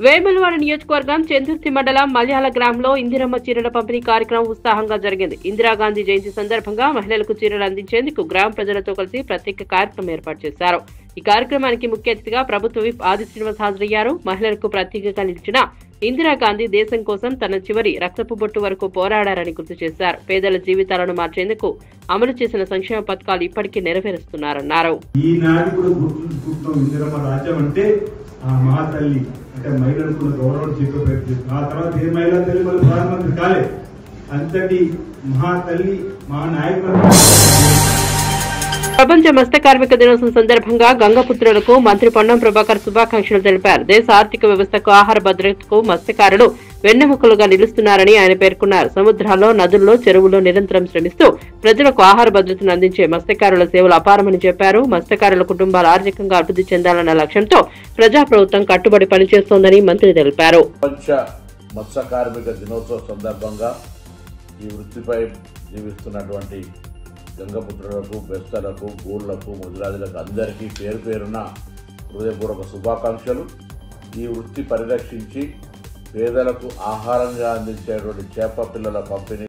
వేములవాడ నియోజకవర్గం చందుర్తి మండలం మల్యాల గ్రామంలో ఇందిరమ్మ చీరల పంపిణీ కార్యక్రమం ఉత్సాహంగా జరిగింది. ఇందిరాగాంధీ జయంతి సందర్భంగా మహిళలకు చీరలు అందించేందుకు గ్రామ ప్రజలతో కలిసి ప్రత్యేక కార్యక్రమం ఏర్పాటు చేశారు. ఈ కార్యక్రమానికి ముఖ్య అతిథిగా ప్రభుత్వ విప్ ఆది శ్రీనివాస్ హాజరయ్యారు. మహిళలకు ప్రత్యేకంగా నిలిచిన ఇందిరాగాంధీ దేశం కోసం తన చివరి రక్తపు బొట్టు వరకు పోరాడారని గుర్తు చేశారు. పేదల జీవితాలను మార్చేందుకు అమలు చేసిన సంక్షేమ పథకాలు ఇప్పటికీ నెరవేరుస్తున్నారన్నారు. అంటే మహిళలకు గౌరవం చెప్పేది ఆ తర్వాత ఏ మహిళా తల్లి మళ్ళీ ప్రధానమంత్రి కాలే. అంతటి మహాతల్లి మా నాయకులు. ప్రపంచ మత్స్య కార్మిక దినోత్సవం సందర్భంగా గంగపుత్రులకు మంత్రి పొన్నం ప్రభాకర్ శుభాకాంక్షలు తెలిపారు. దేశ ఆర్థిక వ్యవస్థకు ఆహార భద్రతకు మత్స్యకారులు వెన్నెముకలుగా నిలుస్తున్నారని ఆయన పేర్కొన్నారు. సముద్రాల్లో, నదుల్లో, చెరువుల్లో నిరంతరం శ్రమిస్తూ ప్రజలకు ఆహార భద్రతను అందించే మత్స్యకారుల సేవలు అపారమని చెప్పారు. మత్స్యకారుల కుటుంబాలు ఆర్థికంగా అభివృద్ధి చెందాలన్న లక్ష్యంతో ప్రజాప్రభుత్వం కట్టుబడి పనిచేస్తోందని మంత్రి తెలిపారు. ప్రపంచ మత్స్య కార్మిక దినోత్సవం సందర్భంగా ఈ వృత్తిపై జీవిస్తున్నటువంటి గంగపుత్రులకు, బెస్తలకు, గూళ్లకు, ముదిరాజులకు అందరికీ పేరు పేరున హృదయపూర్వక శుభాకాంక్షలు. ఈ వృత్తి పరిరక్షించి పేదలకు ఆహారంగా అందించేటువంటి చేప పిల్లల పంపిణీ.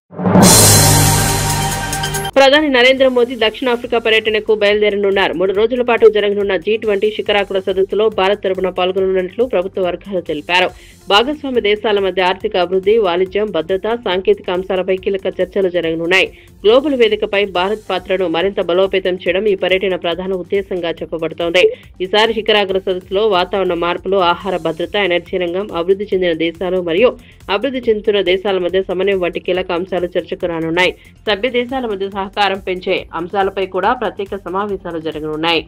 ప్రధాని నరేంద్ర మోదీ దక్షిణాఫ్రికా పర్యటనకు బయలుదేరనున్నారు. 3 రోజుల పాటు జరగనున్న G20 శిఖరాగ్ర సదస్సులో భారత్ తరపున పాల్గొననున్నట్లు ప్రభుత్వ వర్గాలు తెలిపారు. భాగస్వామ్య దేశాల మధ్య ఆర్థిక అభివృద్ధి, వాణిజ్యం, భద్రత, సాంకేతిక అంశాలపై కీలక చర్చలు జరగనున్నాయి. గ్లోబల్ వేదికపై భారత్ పాత్రను మరింత బలోపేతం చేయడం ఈ పర్యటన ప్రధాన ఉద్దేశంగా చెప్పబడుతోంది. ఈసారి శిఖరాగ్ర సదస్సులో వాతావరణ మార్పులు, ఆహార భద్రత, ఎనర్జీ రంగం, అభివృద్ధి చెందిన దేశాలు మరియు అభివృద్ధి చెందుతున్న దేశాల మధ్య సమన్వయం వంటి కీలక అంశాలు చర్చకు రానున్నాయి. సభ్య దేశాల మధ్య సహకారం పెంచే అంశాలపై కూడా ప్రత్యేక సమావేశాలు జరగనున్నాయి.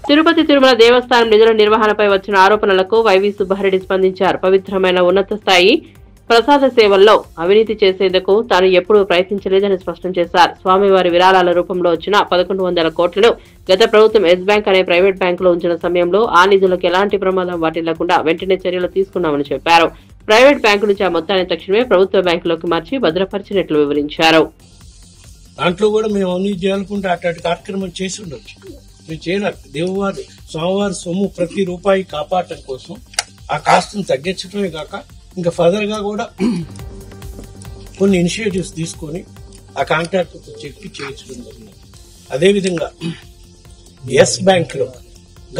తిరుపతి తిరుమల దేవస్థానం నిధుల నిర్వహణపై వచ్చిన ఆరోపణలకు వైవి సుబ్బారెడ్డి స్పందించారు. పవిత్రమైన ఉన్నత స్థాయి ప్రసాద సేవల్లో అవినీతి చేసేందుకు తాను ఎప్పుడూ ప్రయత్నించలేదని స్పష్టం చేశారు. స్వామివారి విరాళాల రూపంలో వచ్చిన 1100 కోట్లను గత ప్రభుత్వం ఎస్ బ్యాంక్ అనే ప్రైవేట్ బ్యాంకులో ఉంచిన సమయంలో ఆ నిధులకు ఎలాంటి ప్రమాదం వాటిల్లకుండా వెంటనే చర్యలు తీసుకున్నామని చెప్పారు. ప్రైవేట్ బ్యాంకు నుంచి ఆ మొత్తాన్ని తక్షణమే ప్రభుత్వ బ్యాంకులోకి మార్చి భద్రపరిచినట్లు వివరించారు. దాంట్లో కూడా మేము అవినీతి చేయాలనుకుంటే అట్లాంటి కార్యక్రమం చేసి ఉండొచ్చు. మీరు చేయలేదు. దేవువారి స్వామివారి సొమ్ము ప్రతి రూపాయి కాపాడటం కోసం ఆ కాస్ట్ని తగ్గించడమే కాక ఇంకా ఫర్దర్ గా కూడా కొన్ని ఇనిషియేటివ్స్ తీసుకొని ఆ కాంట్రాక్టర్తో చెప్పి చేయించడం జరిగింది. అదేవిధంగా ఎస్ బ్యాంక్ లో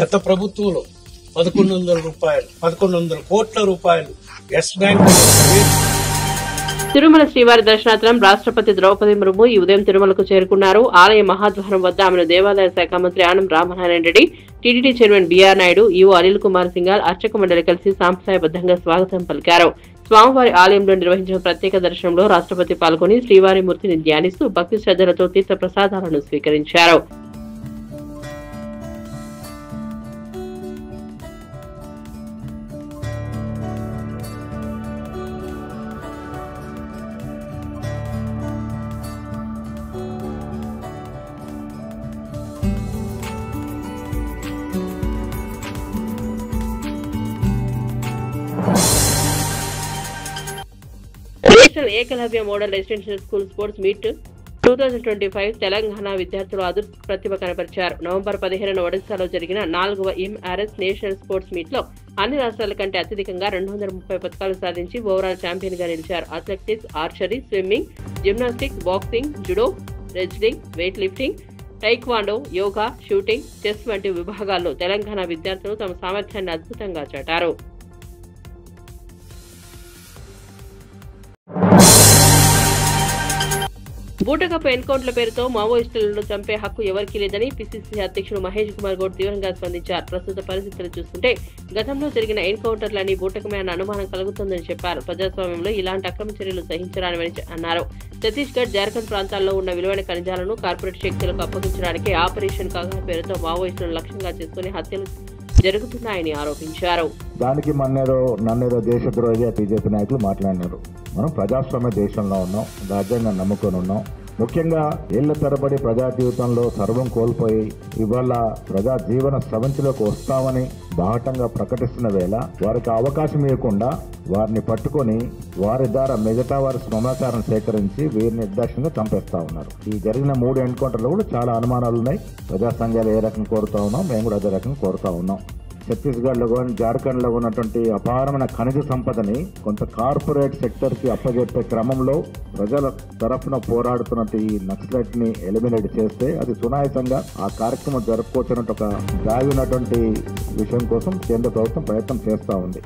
గత ప్రభుత్వంలో 1100 కోట్ల రూపాయలు ఎస్ బ్యాంక్ తిరుమల శ్రీవారి దర్శనార్థం రాష్ట్రపతి ద్రౌపది ముర్ము ఈ ఉదయం తిరుమలకు చేరుకున్నారు. ఆలయ మహాద్వారం వద్ద ఆమెను దేవాదాయ శాఖ మంత్రి Anam Ramanarayana Reddy, TTD chairman BR Naidu, EO Anil Kumar Singhal, అర్చక మండలి కలిసి సాంప్రదాయబద్ధంగా స్వాగతం పలికారు. స్వామివారి ఆలయంలో నిర్వహించిన ప్రత్యేక దర్శనంలో రాష్ట్రపతి పాల్గొని శ్రీవారి మూర్తిని ధ్యానిస్తూ భక్తి శ్రద్ధలతో తీర్థ ప్రసాదాలను స్వీకరించారు. National Eklavya model residential school sports meet 2025 Telangana విద్యార్థులు అద్భుత ప్రతిభ కనబరిచారు. నవంబర్ 15న ఒడిశాలో జరిగిన 4వ ఎంఆర్ఎస్ నేషనల్ స్పోర్ట్స్ మీట్ లో అన్ని రాష్ట్రాల కంటే అత్యధికంగా 230 పథకాలు సాధించి ఓవరాల్ ఛాంపియన్ గా నిలిచారు. Athletics, archery, swimming, gymnastics, boxing, judo, wrestling, weight lifting, taekwondo, yoga, shooting, chess వంటి విభాగాల్లో తెలంగాణ విద్యార్థులు తమ సామర్థ్యాన్ని అద్భుతంగా చాటారు. బూటకపు ఎన్కౌంటర్ల పేరుతో మావోయిస్టులను చంపే హక్కు ఎవరికీ లేదని పిసిసి అధ్యక్షుడు మహేష్ కుమార్ గౌడ్ తీవ్రంగా స్పందించారు. ప్రస్తుత పరిస్థితులు చూస్తుంటే గతంలో జరిగిన ఎన్కౌంటర్లని బూటకమే అన్న అనుమానం కలుగుతుందని చెప్పారు. ప్రజాస్వామ్యంలో ఇలాంటి అక్రమ చర్యలు సహించరాని అన్నారు. ఛత్తీస్గఢ్, జార్ఖండ్ ప్రాంతాల్లో ఉన్న విలువైన ఖనిజాలను కార్పొరేట్ శక్తులకు అప్పగించడానికి ఆపరేషన్ కాగా పేరుతో మావోయిస్టులను లక్ష్యంగా చేసుకుని హత్యలు జరుగుతున్నాయని ఆరోపించారు. దానికి నన్నేదో దేశద్రోహిగా బీజేపీ నాయకులు మాట్లాడినారు. మనం ప్రజాస్వామ్య దేశంలో ఉన్నాం, రాజ్యాంగం నమ్ముకొని ఉన్నాం. ముఖ్యంగా ఏళ్ల తరబడి ప్రజా జీవితంలో సర్వం కోల్పోయి ఇవాళ ప్రజా జీవన స్రవంతిలోకి వస్తామని బాహటంగా ప్రకటిస్తున్న వేళ వారికి అవకాశం ఇవ్వకుండా వారిని పట్టుకొని వారి ద్వారా మిగతా వారి సమాచారం సేకరించి వీరిని నిర్దాక్షిణ్యంగా చంపేస్తా ఉన్నారు. ఈ జరిగిన 3 ఎన్కౌంటర్లు కూడా చాలా అనుమానాలు ఉన్నాయి. ప్రజా సంఘాలు ఏ రకం కోరుతా ఉన్నాం, మేము కూడా అదే రకం కోరుతా ఉన్నాం. ఛత్తీస్గఢ్ లో కానీ జార్ఖండ్ లో ఉన్నటువంటి అపారమైన ఖనిజ సంపదని కొంత కార్పొరేట్ సెక్టర్ కి అప్పజెప్పే క్రమంలో ప్రజల తరఫున పోరాడుతున్నట్టు ఈ నక్సలైట్ ని ఎలిమినేట్ చేస్తే అది సునాయాసంగా ఆ కార్యక్రమం జరుపుకోవచ్చినట్టు ఒక దాగి ఉన్నటువంటి విషయం కోసం కేంద్ర ప్రభుత్వం ప్రయత్నం చేస్తా ఉంది.